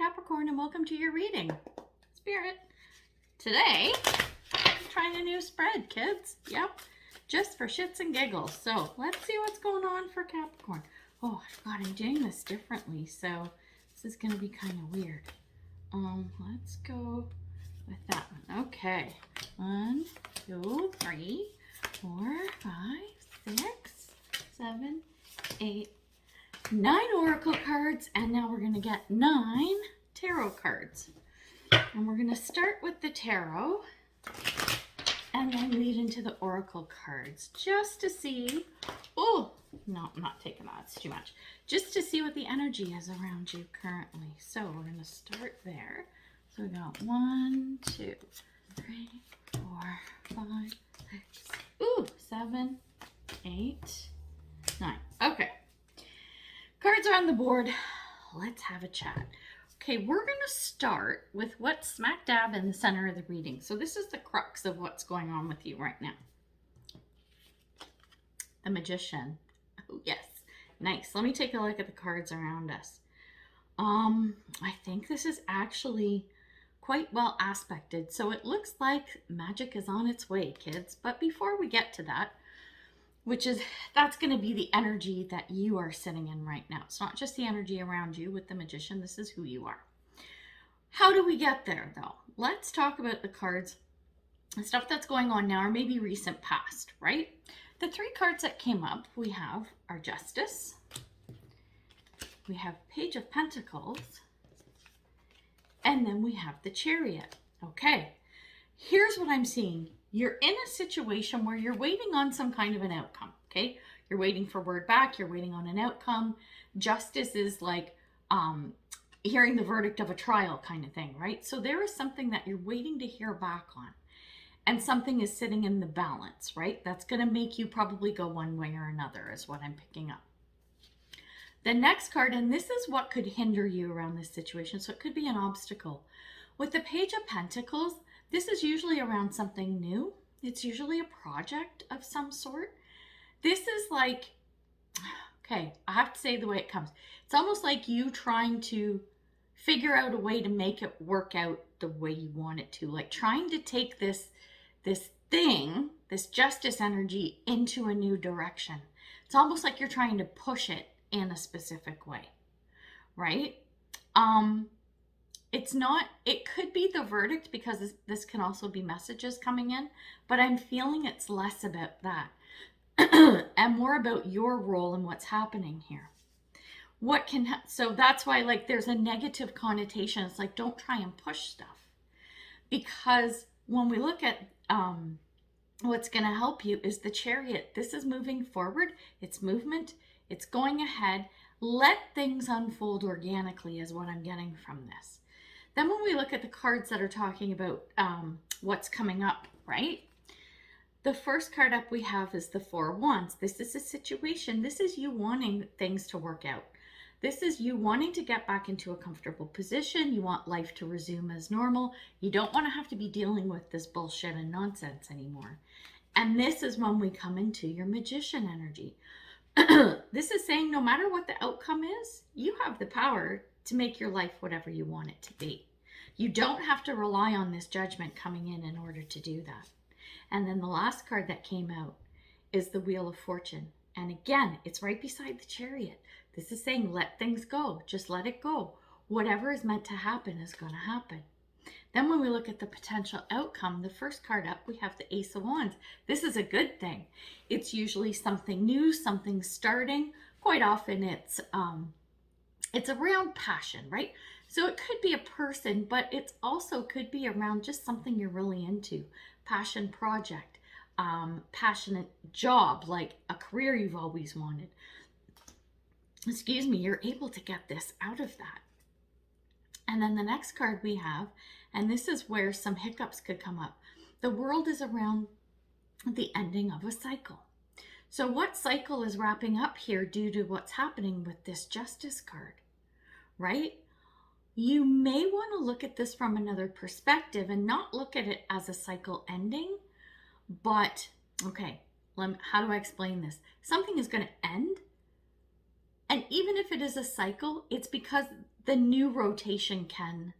Capricorn, and welcome to your reading. Spirit, today I'm trying a new spread, kids. Yep, just for shits and giggles. So let's see what's going on for Capricorn. Oh, I forgot I'm doing this differently, so this is going to be kind of weird. Let's go with that one. Okay, 1, 2, 3, 4, 5, 6, 7, 8, 9 oracle cards, and now we're going to get 9 tarot cards. And we're going to start with the tarot and then lead into the oracle cards just to see. Oh, no, I'm not taking that. It's too much. Just to see what the energy is around you currently. So we're going to start there. So we got 1, 2, 3, 4, 5, 6, 7, 8, 9. Okay. Cards are on the board. Let's have a chat. Okay, we're going to start with what's smack dab in the center of the reading. So this is the crux of what's going on with you right now. The Magician. Oh, yes. Nice. Let me take a look at the cards around us. I think this is actually quite well aspected. So it looks like magic is on its way, kids. But before we get to that, that's going to be the energy that you are sitting in right now. It's not just the energy around you with the Magician. This is who you are. How do we get there, though? Let's talk about the cards, the stuff that's going on now, or maybe recent past, right? The 3 cards that came up, we have our Justice, we have Page of Pentacles, and then we have the Chariot. Okay, here's what I'm seeing. You're in a situation where you're waiting on some kind of an outcome, okay? You're waiting for word back. You're waiting on an outcome. Justice is like hearing the verdict of a trial kind of thing, right? So there is something that you're waiting to hear back on. And something is sitting in the balance, right? That's going to make you probably go one way or another is what I'm picking up. The next card, and this is what could hinder you around this situation. So it could be an obstacle. With the Page of Pentacles, this is usually around something new. It's usually a project of some sort. This is like, okay, I have to say the way it comes. It's almost like you trying to figure out a way to make it work out the way you want it to. Like trying to take this thing, this justice energy into a new direction. It's almost like you're trying to push it in a specific way, right? It's not, it could be the verdict because this can also be messages coming in, but I'm feeling it's less about that and more about your role and what's happening here. So that's why like there's a negative connotation. It's like, don't try and push stuff, because when we look at what's going to help you is the Chariot. This is moving forward. It's movement. It's going ahead. Let things unfold organically is what I'm getting from this. Then when we look at the cards that are talking about what's coming up, right? The first card up we have is the 4 of Wands. This is a situation. This is you wanting things to work out. This is you wanting to get back into a comfortable position. You want life to resume as normal. You don't want to have to be dealing with this bullshit and nonsense anymore. And this is when we come into your Magician energy. This is saying no matter what the outcome is, you have the power to make your life whatever you want it to be. You don't have to rely on this judgment coming in order to do that. And then the last card that came out is the Wheel of Fortune. And again, it's right beside the Chariot. This is saying let things go. Just let it go. Whatever is meant to happen is going to happen. Then when we look at the potential outcome, the first card up, we have the Ace of Wands. This is a good thing. It's usually something new, something starting. Quite often it's around passion, right? So it could be a person, but it also could be around just something you're really into. Passion project, passionate job, like a career you've always wanted. Excuse me, you're able to get this out of that. And then the next card we have, and this is where some hiccups could come up. The World is around the ending of a cycle. So what cycle is wrapping up here due to what's happening with this Justice card, right? You may want to look at this from another perspective and not look at it as a cycle ending, but, okay, how do I explain this? Something is going to end, and even if it is a cycle, it's because the new rotation can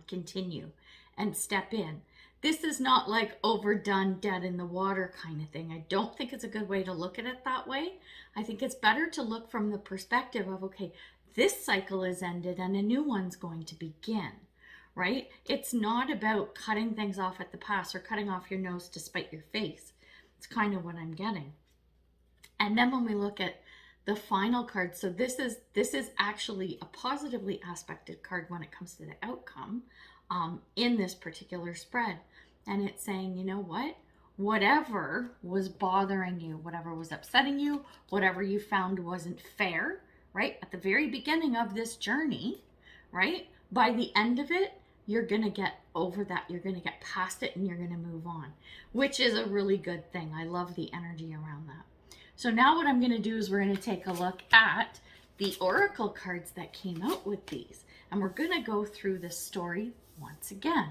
continue and step in. This is not like overdone, dead in the water kind of thing. I don't think it's a good way to look at it that way. I think it's better to look from the perspective of, okay, this cycle is ended and a new one's going to begin, right? It's not about cutting things off at the pass or cutting off your nose to spite your face. It's kind of what I'm getting. And then when we look at the final card, so this is actually a positively aspected card when it comes to the outcome in this particular spread. And it's saying, you know what? Whatever was bothering you, whatever was upsetting you, whatever you found wasn't fair, right? At the very beginning of this journey, right? By the end of it, you're going to get over that. You're going to get past it and you're going to move on, which is a really good thing. I love the energy around that. So now what I'm going to do is we're going to take a look at the oracle cards that came out with these. And we're going to go through this story once again.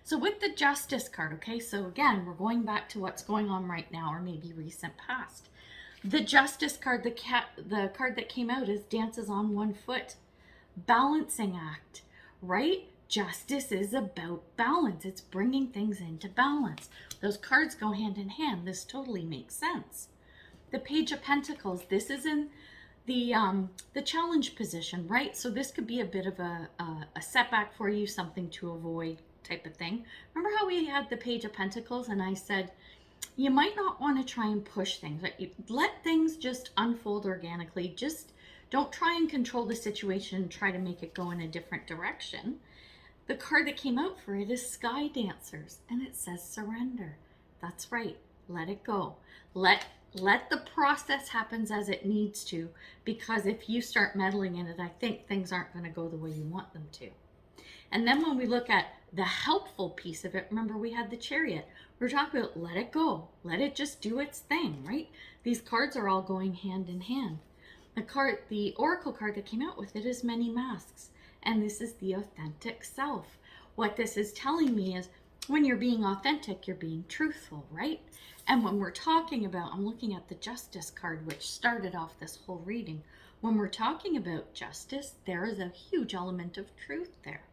So with the Justice card, okay, so again, we're going back to what's going on right now or maybe recent past. The Justice card, the card that came out is dances on one foot. Balancing act, right? Justice is about balance. It's bringing things into balance. Those cards go hand in hand. This totally makes sense. The Page of Pentacles, this is in the challenge position, right? So this could be a bit of a setback for you, something to avoid type of thing. Remember how we had the Page of Pentacles and I said, you might not want to try and push things. Right? Let things just unfold organically. Just don't try and control the situation and try to make it go in a different direction. The card that came out for it is Sky Dancers and it says surrender. That's right. Let it go. Let the process happen as it needs to, because if you start meddling in it, I think things aren't going to go the way you want them to. And then when we look at the helpful piece of it, remember we had the Chariot. We're talking about let it go. Let it just do its thing, right? These cards are all going hand in hand. The Oracle card that came out with it is Many Masks. And this is the authentic self. What this is telling me is when you're being authentic, you're being truthful, right? And when we're talking about, I'm looking at the Justice card, which started off this whole reading. When we're talking about justice, there is a huge element of truth there.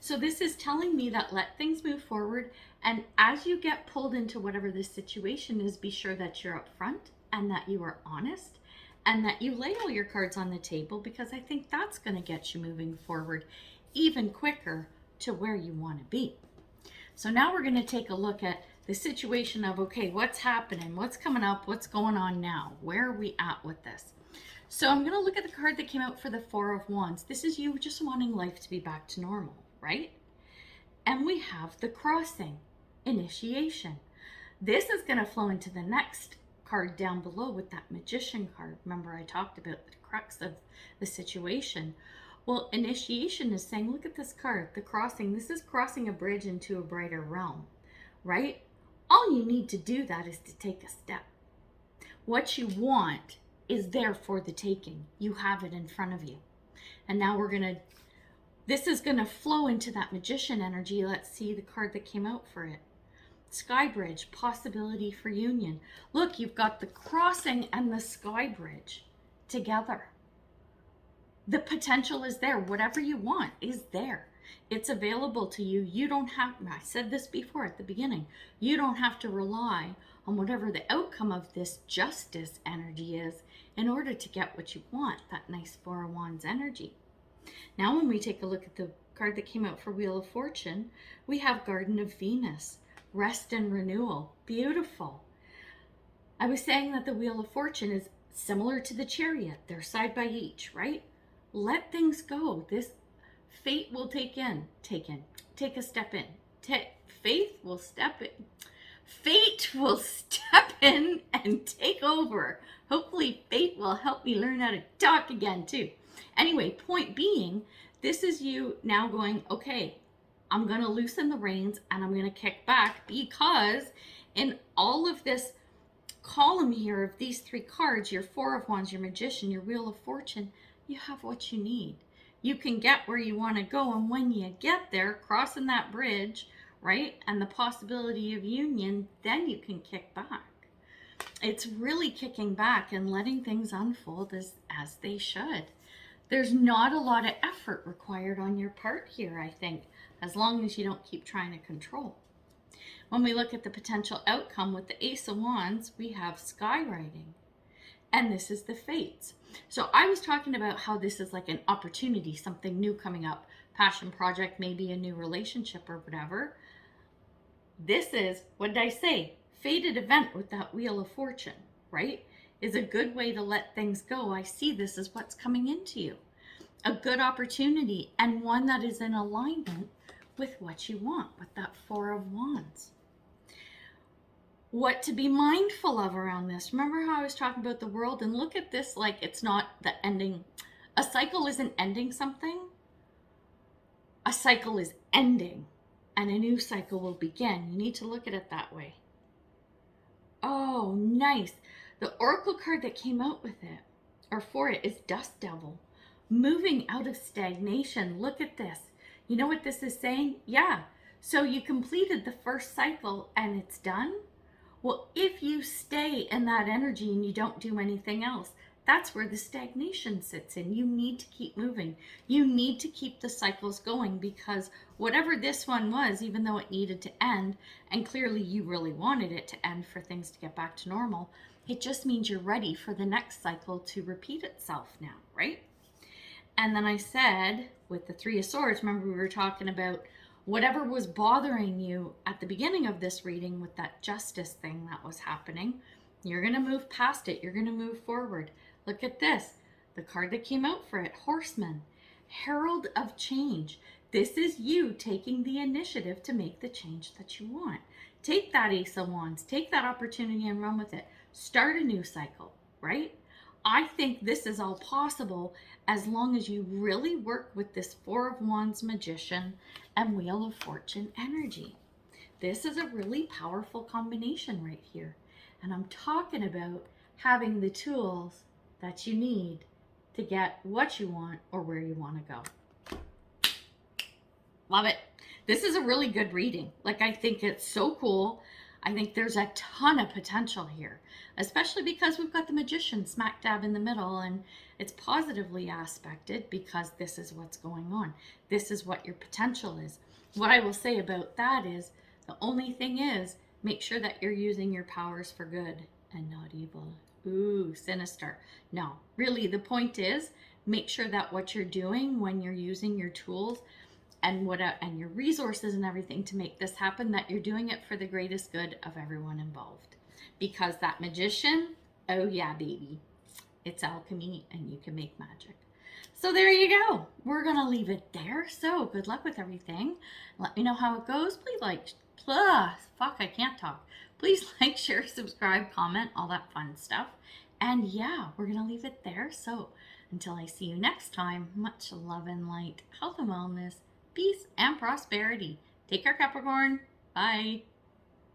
So this is telling me that let things move forward. And as you get pulled into whatever the situation is, be sure that you're upfront and that you are honest and that you lay all your cards on the table, because I think that's going to get you moving forward even quicker to where you want to be. So now we're going to take a look at the situation of, okay, what's happening? What's coming up? What's going on now? Where are we at with this? So I'm going to look at the card that came out for the Four of Wands. This is you just wanting life to be back to normal, right? And we have the Crossing, initiation. This is going to flow into the next card down below with that Magician card. Remember I talked about the crux of the situation. Well, initiation is saying, look at this card, the Crossing. This is crossing a bridge into a brighter realm, right? All you need to do that is to take a step. What you want is there for the taking. You have it in front of you. And now this is going to flow into that Magician energy. Let's see the card that came out for it. Sky Bridge, possibility for union. Look, you've got the Crossing and the Sky Bridge together. The potential is there. Whatever you want is there. It's available to you. You don't have, I said this before at the beginning, you don't have to rely on whatever the outcome of this justice energy is in order to get what you want, that nice Four of Wands energy. Now when we take a look at the card that came out for Wheel of Fortune, we have Garden of Venus, rest and renewal. Beautiful. I was saying that the Wheel of Fortune is similar to the Chariot. They're side by each, right? Let things go. This fate will take a step in. Fate will step in and take over. Hopefully fate will help me learn how to talk again too. Anyway, point being, this is you now going, okay, I'm going to loosen the reins and I'm going to kick back, because in all of this column here of these three cards, your Four of Wands, your Magician, your Wheel of Fortune, you have what you need. You can get where you want to go, and when you get there, crossing that bridge, right, and the possibility of union, then you can kick back. It's really kicking back and letting things unfold as they should. There's not a lot of effort required on your part here, I think, as long as you don't keep trying to control. When we look at the potential outcome with the Ace of Wands, we have skywriting. And this is the fates. So I was talking about how this is like an opportunity, something new coming up, passion project, maybe a new relationship or whatever. This is, what did I say? Fated event with that Wheel of Fortune, right? Is a good way to let things go. I see this is what's coming into you. A good opportunity, and one that is in alignment with what you want, with that Four of Wands. What to be mindful of around this. Remember how I was talking about the world? And look at this like it's not the ending. A cycle isn't ending something. A cycle is ending, and a new cycle will begin. You need to look at it that way. Oh, nice. The oracle card that came out with it, or for it, is Dust Devil. Moving out of stagnation. Look at this. You know what this is saying? Yeah. So you completed the first cycle and it's done? Well, if you stay in that energy and you don't do anything else, that's where the stagnation sits in. You need to keep moving. You need to keep the cycles going, because whatever this one was, even though it needed to end, and clearly you really wanted it to end for things to get back to normal, it just means you're ready for the next cycle to repeat itself now, right? And then I said, with the Three of Swords, remember we were talking about whatever was bothering you at the beginning of this reading with that justice thing that was happening, you're going to move past it. You're going to move forward. Look at this. The card that came out for it, Horseman, Herald of Change. This is you taking the initiative to make the change that you want. Take that Ace of Wands. Take that opportunity and run with it. Start a new cycle, right? I think this is all possible as long as you really work with this Four of Wands Magician and Wheel of Fortune energy. This is a really powerful combination right here. And I'm talking about having the tools that you need to get what you want or where you want to go. Love it. This is a really good reading. Like, I think it's so cool. I think there's a ton of potential here, especially because we've got the Magician smack dab in the middle, and it's positively aspected because this is what's going on. This is what your potential is. What I will say about that is, the only thing is, make sure that you're using your powers for good and not evil. Ooh, sinister. No, really, the point is, make sure that what you're doing when you're using your tools and your resources and everything to make this happen, that you're doing it for the greatest good of everyone involved. Because that Magician, oh yeah, baby, it's alchemy and you can make magic. So there you go. We're going to leave it there. So good luck with everything. Let me know how it goes. Please Please like, share, subscribe, comment, all that fun stuff. And yeah, we're going to leave it there. So until I see you next time, much love and light, health and wellness, peace and prosperity. Take care, Capricorn. Bye.